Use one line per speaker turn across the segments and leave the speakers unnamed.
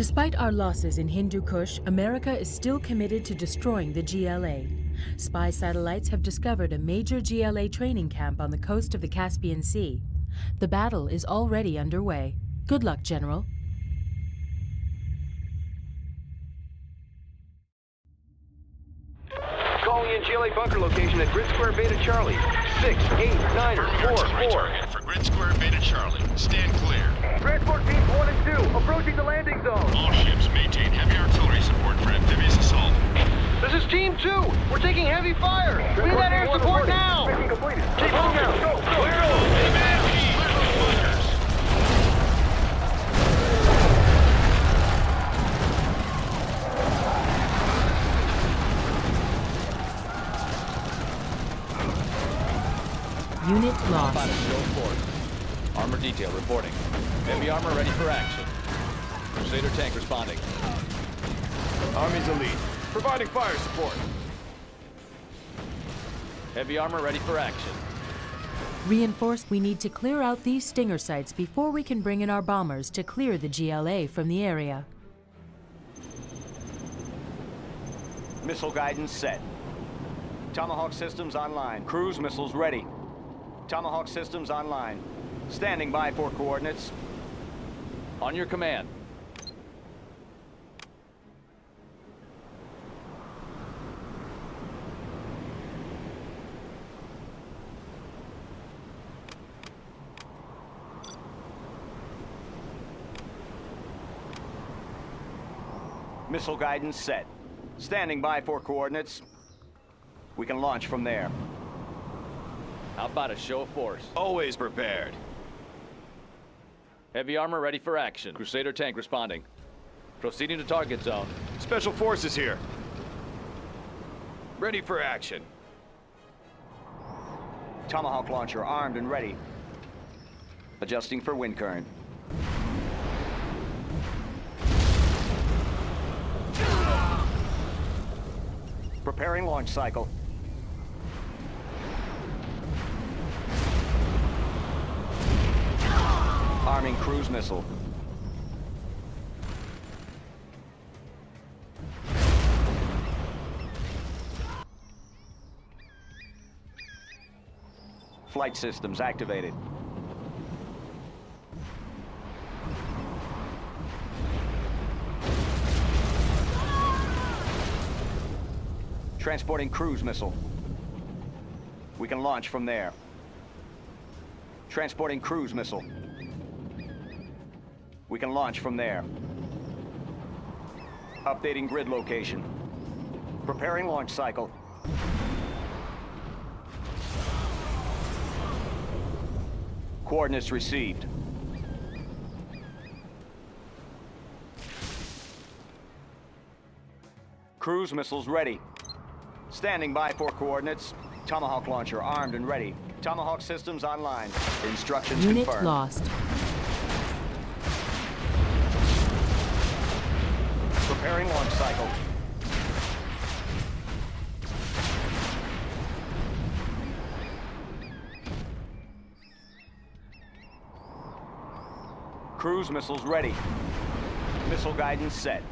Despite our losses in Hindu Kush, America is still committed to destroying the GLA. Spy satellites have discovered a major GLA training camp on the coast of the Caspian Sea. The battle is already underway. Good luck, General.
Calling in GLA bunker location at Grid Square Beta Charlie. 689er 44.
Target for Grid Square Beta Charlie. Stand clear.
Transport teams 1 and 2 approaching the landing zone.
All ships maintain heavy artillery support for amphibious assault.
This is Team 2. We're taking heavy fire. We need that air support now. Mission completed. Keep moving. Go. Clear all.
Command team, clear those bunkers.
Unit lost.
Pilot show of force. Armor detail reporting. Heavy armor ready for action. Crusader tank responding.
Army's elite. Providing fire support.
Heavy armor ready for action.
Reinforced, we need to clear out these Stinger sites before we can bring in our bombers to clear the GLA from the area.
Missile guidance set. Tomahawk systems online. Cruise missiles ready. Tomahawk systems online. Standing by for coordinates.
On your command.
Missile guidance set. Standing by for coordinates. We can launch from there.
How about a show of force?
Always prepared.
Heavy armor ready for action. Crusader tank responding. Proceeding to target zone.
Special forces here. Ready for action.
Tomahawk launcher armed and ready. Adjusting for wind current. Preparing launch cycle. Arming cruise missile. Flight systems activated. Transporting cruise missile. We can launch from there. Transporting cruise missile. We can launch from there. Updating grid location. Preparing launch cycle. Coordinates received. Cruise missiles ready. Standing by for coordinates. Tomahawk launcher armed and ready. Tomahawk systems online. Instructions
Unit
confirmed.
lost.
Preparing launch cycle. Cruise missiles ready. Missile guidance set.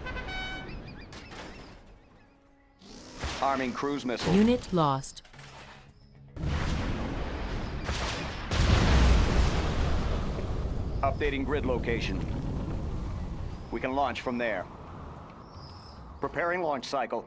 Arming cruise missile.
Unit lost.
Updating grid location. We can launch from there. Preparing launch cycle.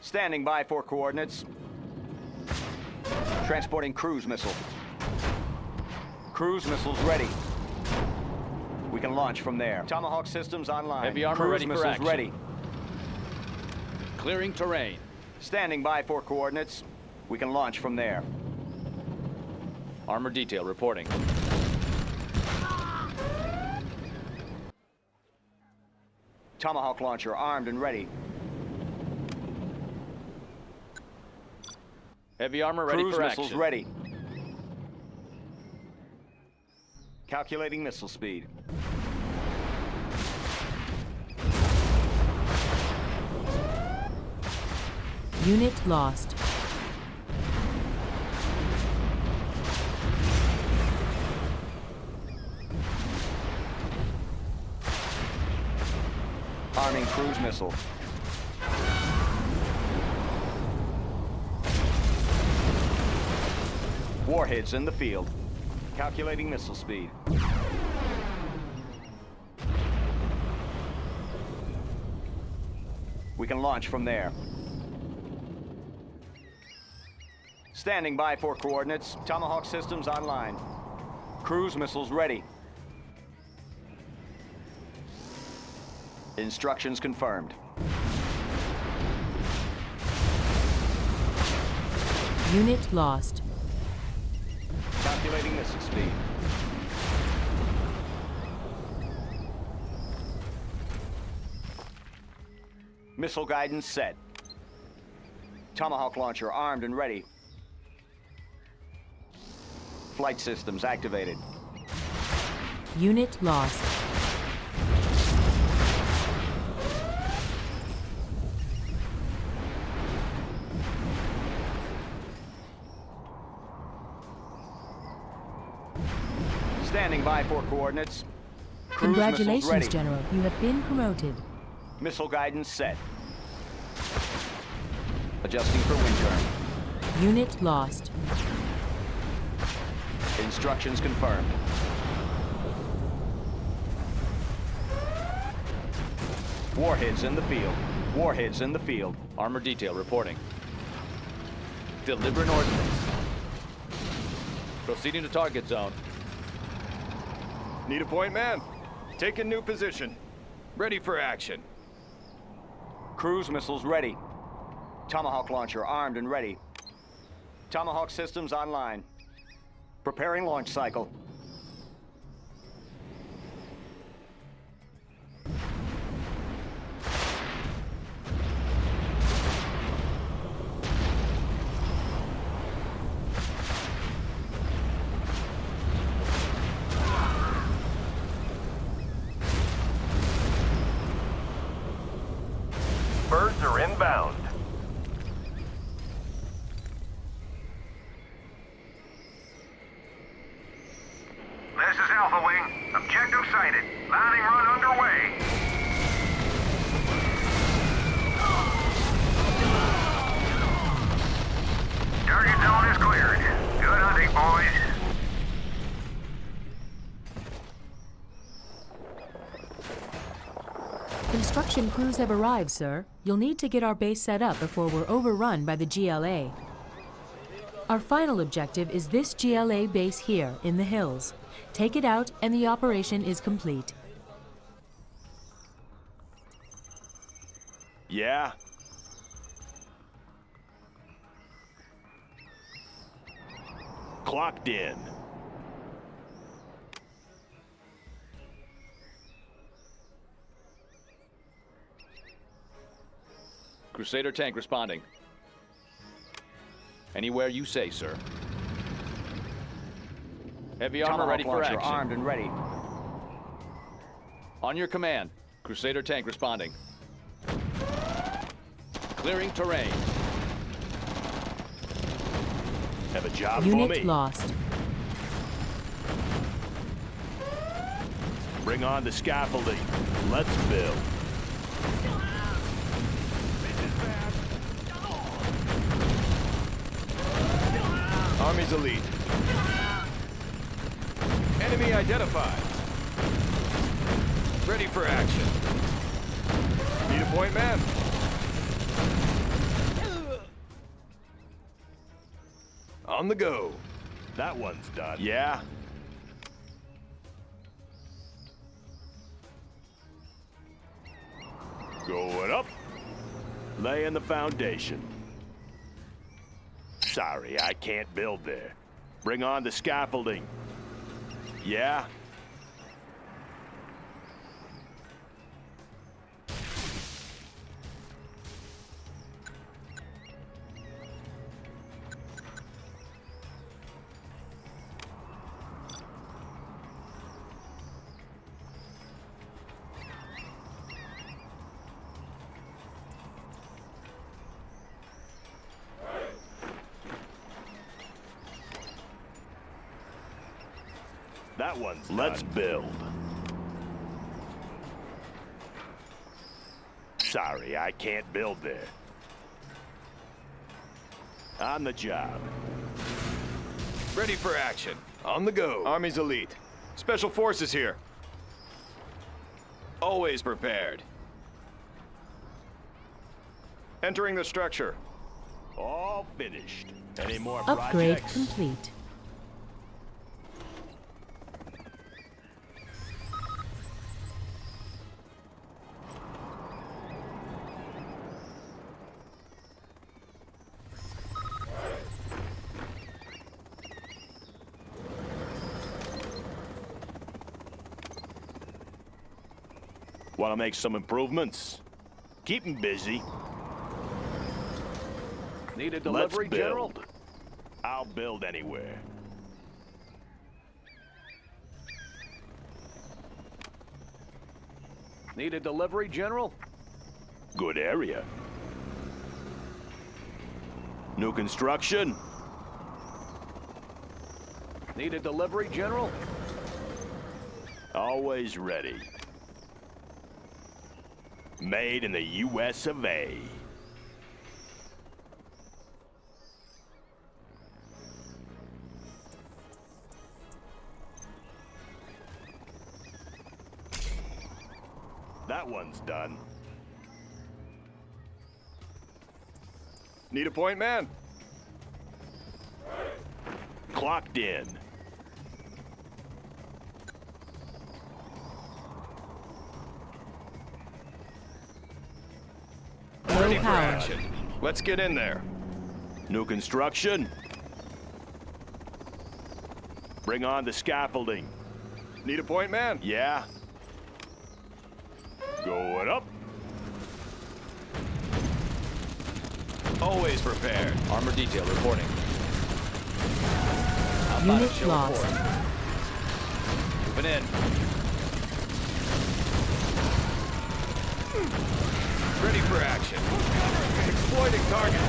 Standing by for coordinates. Transporting cruise missile. Cruise missiles ready. We can launch from there. Tomahawk systems online.
Heavy armor
cruise
ready for
missiles
action.
ready.
Clearing terrain.
Standing by for coordinates. We can launch from there.
Armor detail reporting.
Tomahawk launcher armed and ready.
Heavy armor ready
Cruise
for
missiles
action.
ready. Calculating missile speed.
Unit lost.
Arming cruise missile. Warheads in the field. Calculating missile speed. We can launch from there. Standing by for coordinates. Tomahawk systems online. Cruise missiles ready. Instructions confirmed.
Unit lost.
Calculating missile speed. Missile guidance set. Tomahawk launcher armed and ready. Flight systems activated.
Unit lost.
Standing by for coordinates. Cruise missiles
Congratulations,
ready.
General. You have been promoted.
Missile guidance set. Adjusting for wind turn.
Unit lost.
Instructions confirmed. Warheads in the field. Warheads in the field.
Armor detail reporting. Delivering ordnance. Proceeding to target zone.
Need a point, man? Take a new position. Ready for action.
Cruise missiles ready. Tomahawk launcher armed and ready. Tomahawk systems online. Preparing launch cycle.
Birds are inbound. This is Alpha Wing. Objective sighted. Landing run underway. Target zone is cleared. Good hunting, boys.
Construction crews have arrived, sir. You'll need to get our base set up before we're overrun by the GLA. Our final objective is this GLA base here in the hills. Take it out and the operation is complete.
Yeah? Clocked in.
Crusader tank responding. Anywhere you say, sir. Heavy armor
Tomahawk
ready for
launcher
action.
armed and ready.
On your command. Crusader tank responding. Clearing terrain.
Have a job for
Unit
me.
lost.
Bring on the scaffolding. Let's build. Army's elite. Enemy identified. Ready for action. Need a point, man? On the go. That one's done. Yeah? Going up. Laying the foundation. Sorry, I can't build there. Bring on the scaffolding. Yeah? That one's Let's build. Sorry, I can't build there. On the job.
Ready for action. On the go. Army's elite. Special forces here. Always prepared. Entering the structure.
All finished. Any more
Upgrade
projects?
complete.
Want to make some improvements? Keep 'em busy.
Need a delivery,
Let's build.
General?
I'll build anywhere.
Need a delivery, General?
Good area. New construction?
Need a delivery, General?
Always ready. Made in the US of A. That one's done.
Need a point man?
Clocked in.
Low
Ready for
power.
action. Let's get in there.
New construction? Bring on the scaffolding.
Need a point man?
Yeah? Going up.
Always prepared.
Armor detail reporting. How about a
Unit
show
lost.
report? Moving in.
Ready for action. Exploiting target.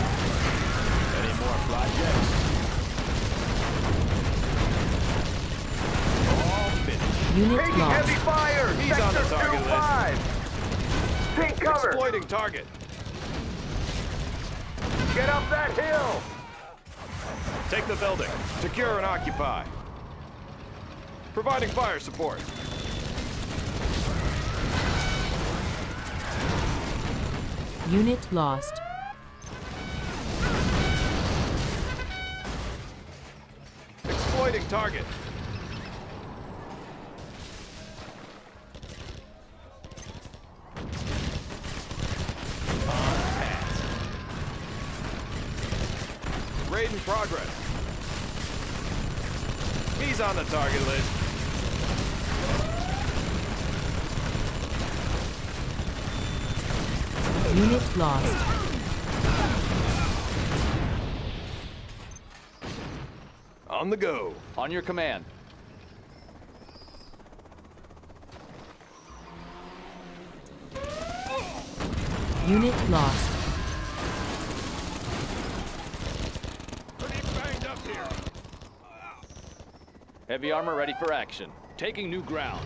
Any more projects? All finished.
Unit
Taking heavy
lost.
fire!
He's on the
Sector
target list.
2-5! Take cover!
Exploiting target.
Get up that hill!
Take the building. Secure and occupy. Providing fire support.
Unit lost.
Exploiting target. Raid in progress. He's on the target list.
Unit lost.
On the go.
On your command.
Unit lost.
Pretty banged up here.
Heavy armor ready for action. Taking new ground.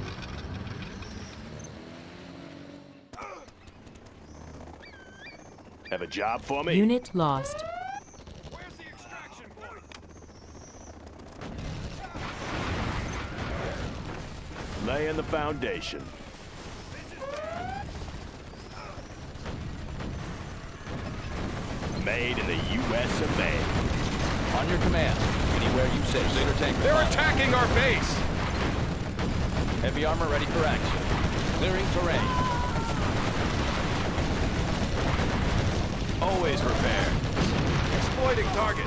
Have a job for me?
Unit lost.
Where's the extraction point?
Laying the foundation. Made in the US of A.
On your command. Anywhere you say. Crusader tanker.
They're
fire.
attacking our base.
Heavy armor ready for action. Clearing terrain.
Always prepared. Exploiting target.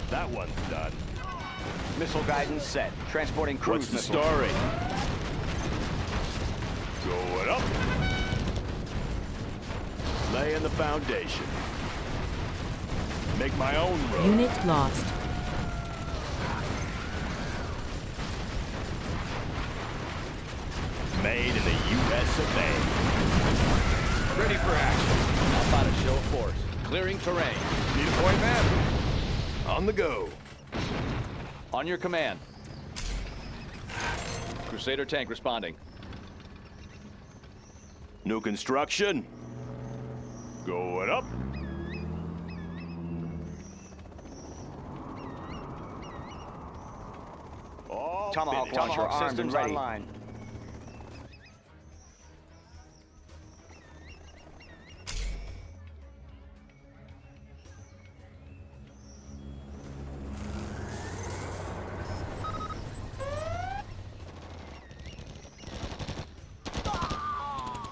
That one's done.
Missile guidance set. Transporting cruise
What's the
missiles.
story? Going up. Laying the foundation. Make my own road.
Unit lost.
Made in the US of A.
Ready for action.
How about a show of force? Clearing terrain.
Need a point man. On the go.
On your command. Crusader tank responding.
New construction. Going up. All
Tomahawk
finished.
launcher systems online.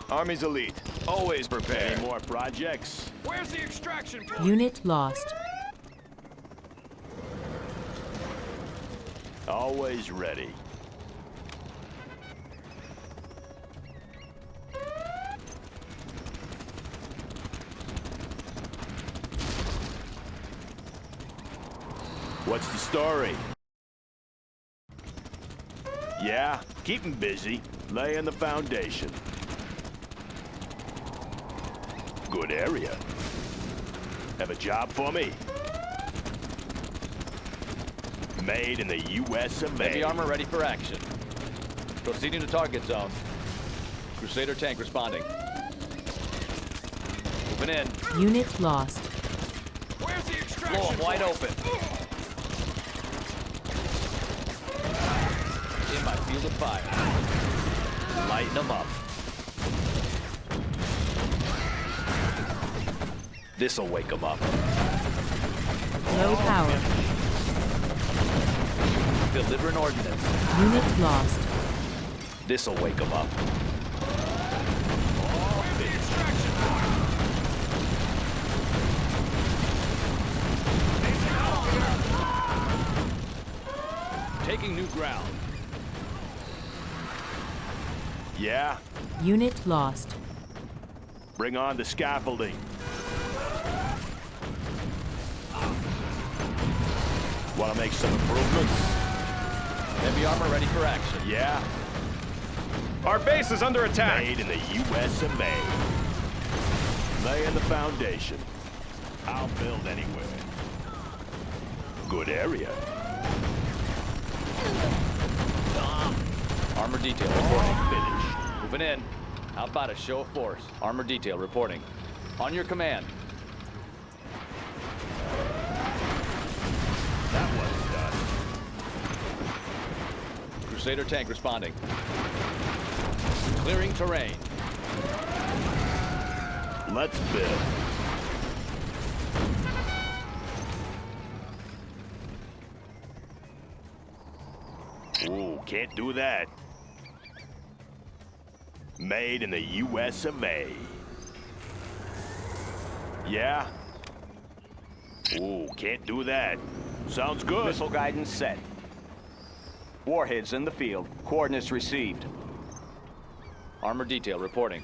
Army's elite. Always prepared.
Any more projects?
Where's the extraction point?
Unit lost.
Always ready. What's the story? Yeah, keep 'em busy. Laying the foundation. Good area. Have a job for me? Made in the US of A.
Heavy armor ready for action. Proceeding to target zone. Crusader tank responding. Moving in.
Unit lost.
Where's the extraction
Blow 'em wide
point?
open. In my field of fire. Lighten them up. This'll wake them up.
Low power.
Delivering ordnance.
Unit lost.
This'll wake them up.
Where's the extraction point?
Taking new ground.
Yeah?
Unit lost.
Bring on the scaffolding. Want to make some improvements?
Heavy armor ready for action.
Yeah?
Our base is under attack.
Made in the US of A. Laying the foundation. I'll build anywhere. Good area.
Armor detail
All
reporting.
finished.
Moving in. How about a show of force? Armor detail reporting. On your command.
That one's done.
Crusader tank responding. Clearing terrain.
Let's build. Ooh, can't do that. Made in the US of A. Yeah? Ooh, can't do that. Sounds good.
Missile guidance set. Warheads in the field. Coordinates received.
Armor detail reporting.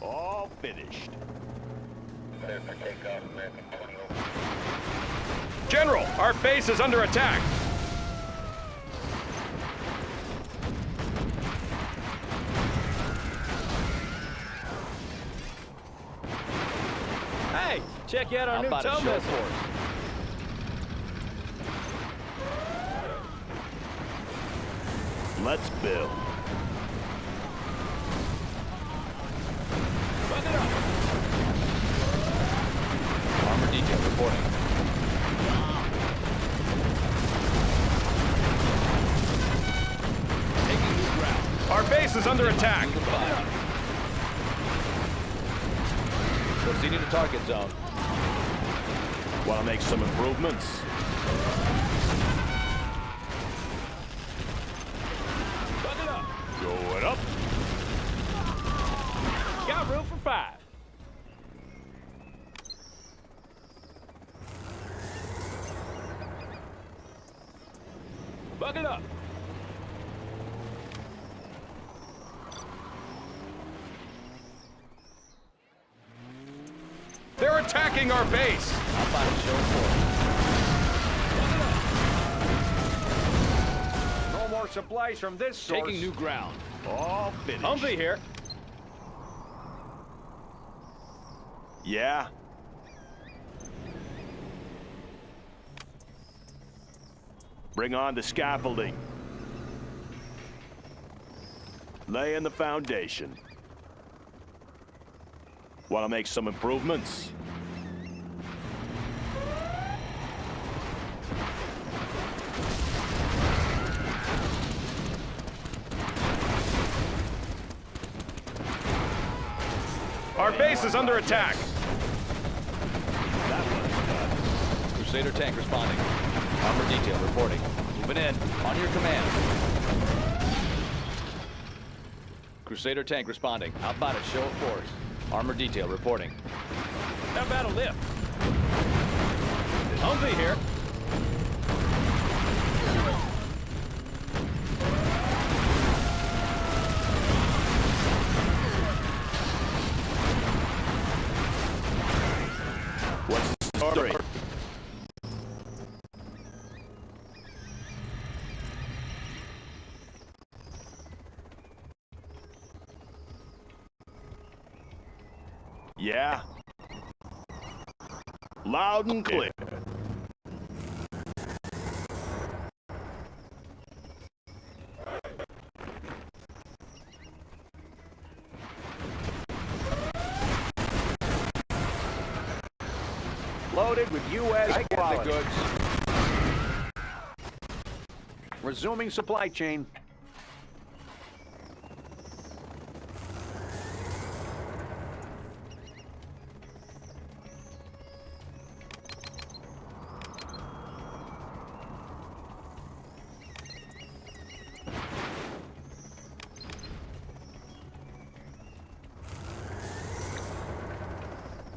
All finished.
General, our base is under attack.
Hey, check out our
How
new
about a
tow
show of
missile.
force?
Let's build.
Bug it up.
Armor detail reporting. Taking new ground.
Our base is under attack.
Field of fire. Proceeding to target zone.
Want to make some improvements?
Bug it up.
Going up.
Got room for 5. Bug it up.
They're attacking our base!
How about a show of force?
No more supplies from this source.
Taking new ground.
All finished.
Humvee here.
Yeah? Bring on the scaffolding. Laying the foundation. Want to make some improvements?
Our base is under attack!
Crusader tank responding. Armor detail reporting. Moving in. On your command. Crusader tank responding. How about a show of force? Armor detail reporting.
How about a lift? Humvee here.
What's the story? Yeah? Loud and clear.
Loaded with U.S. quality.
The goods.
Resuming supply chain.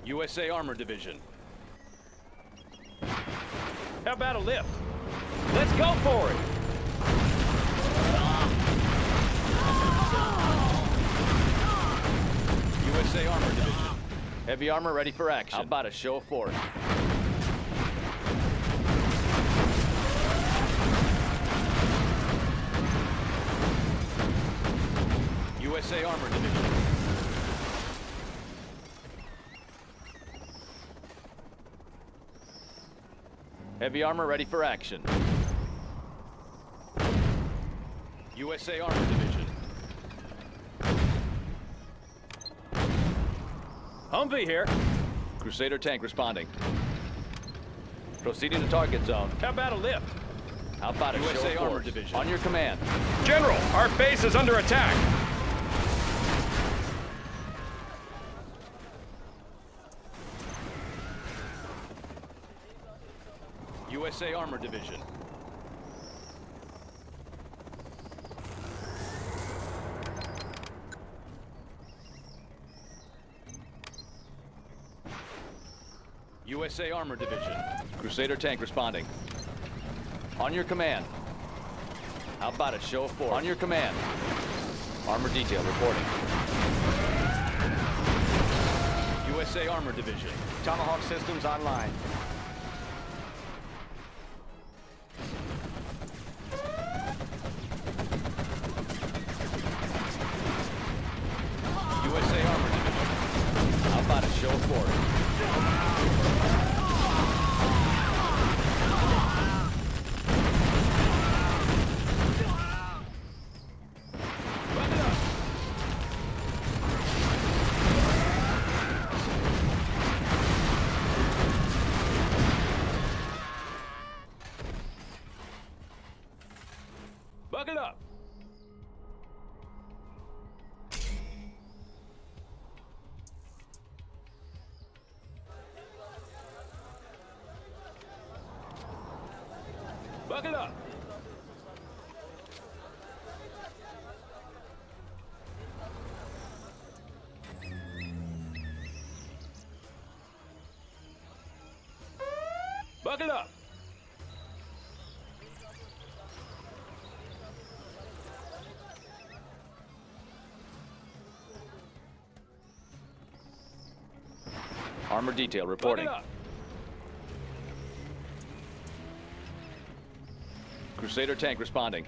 USA Armor Division.
How about a lift? Let's go for it.
USA Armor Division. Heavy armor ready for action. How about a show of force? USA Armor Division. Heavy armor ready for action. USA Armor Division.
Humvee here.
Crusader tank responding. Proceeding to target zone.
How about a lift?
How about a
USA
show of
Armor
force?
Division.
On your command.
General, our base is under attack!
USA Armor Division. USA Armor Division. Crusader tank responding. On your command. How about a show of force? On your command. Armor detail reporting. USA Armor Division.
Tomahawk systems online.
USA Armor Division. How about a show of force?
Buckle up. Buckle up. Buckle up.
Armor detail reporting. Crusader tank responding.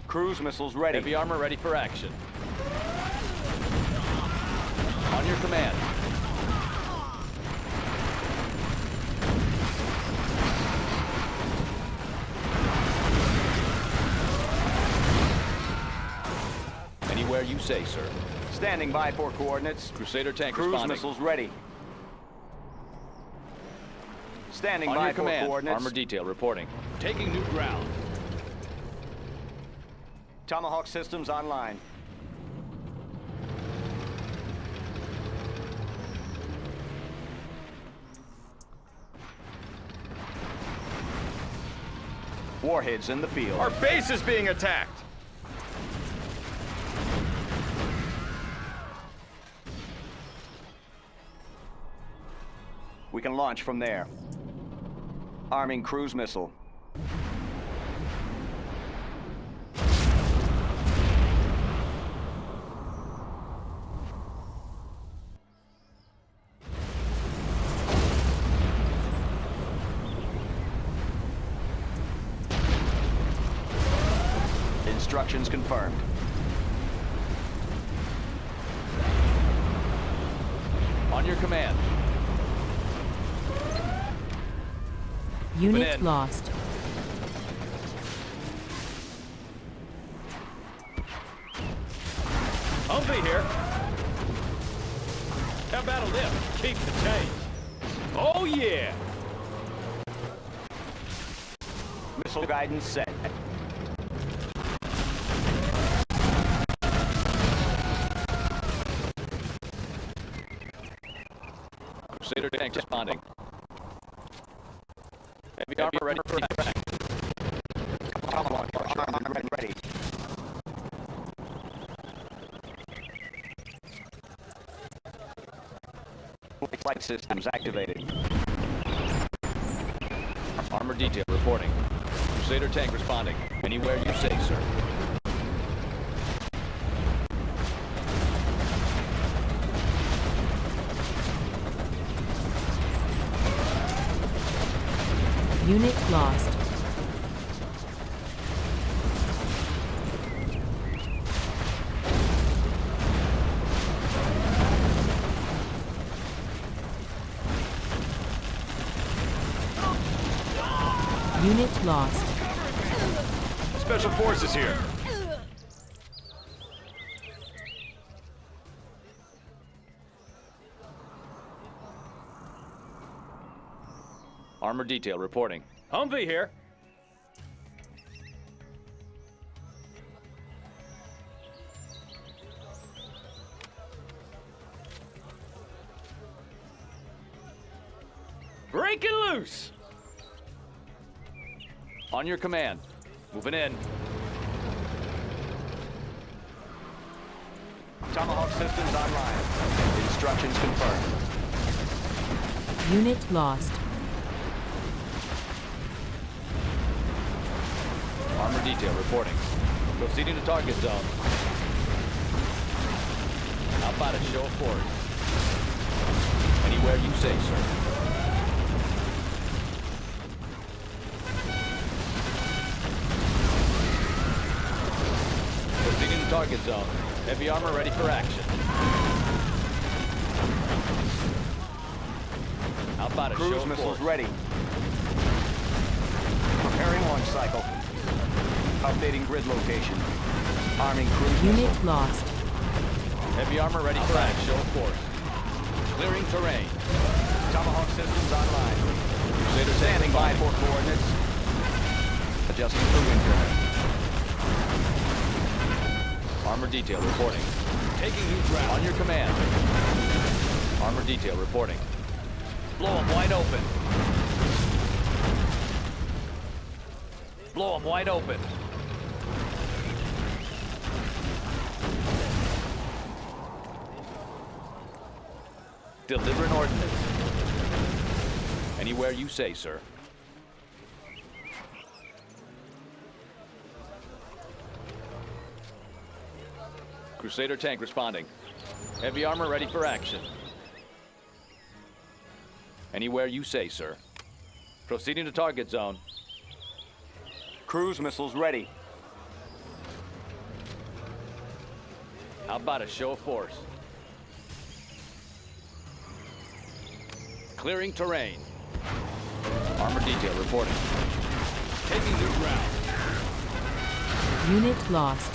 Cruise missiles ready.
Heavy armor ready for action. On your command. Anywhere you say, sir.
Standing by for coordinates.
Crusader tank
Cruise
responding.
missiles ready. Standing
On
by
your
for
command.
coordinates.
Armor detail reporting.
Taking new ground.
Tomahawk systems online. Warheads in the field.
Our base is being attacked.
We can launch from there. Arming cruise missile. Instructions confirmed.
On your command.
Unit
in.
lost.
Humvee here. How about a lift? Keep the change. Oh, yeah.
Missile guidance set.
Crusader tank responding. Heavy armor ready for action.
Tomahawk armor ready. Flight systems activated.
Armor detail reporting. Crusader tank responding. Anywhere you say, sir.
Unit lost. Unit lost.
Special forces here.
Armor detail reporting.
Humvee here. Breaking loose.
On your command. Moving in.
Tomahawk systems online. Instructions confirmed.
Unit lost.
Armor detail reporting. Proceeding to target zone. How about a show of force? Anywhere you say, sir. Proceeding to target zone. Heavy armor ready for action. How about a show
Cruise
of
missiles
force?
ready. Preparing launch cycle. Updating grid location. Arming cruise
Unit
missile.
lost.
Heavy armor ready for action. Show of force. Clearing terrain.
Tomahawk systems online.
Crusader
Standing by for coordinates. Adjusting for wind current.
Armor detail reporting.
Taking new ground.
On your command. Armor detail reporting. Blow them wide open. Blow them wide open. Deliver an ordnance. Anywhere you say, sir. Crusader tank responding. Heavy armor ready for action. Anywhere you say, sir. Proceeding to target zone.
Cruise missiles ready.
How about a show of force? Clearing terrain. Armor detail reporting. Taking new ground.
Unit lost.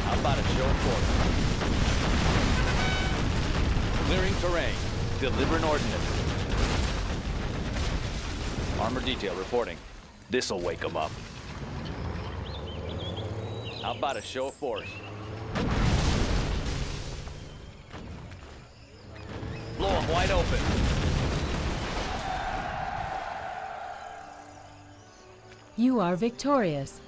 How about a show of force? Clearing terrain. Delivering ordnance. Armor detail reporting. This'll wake them up. How about a show of force? Blow them wide open.
You are victorious.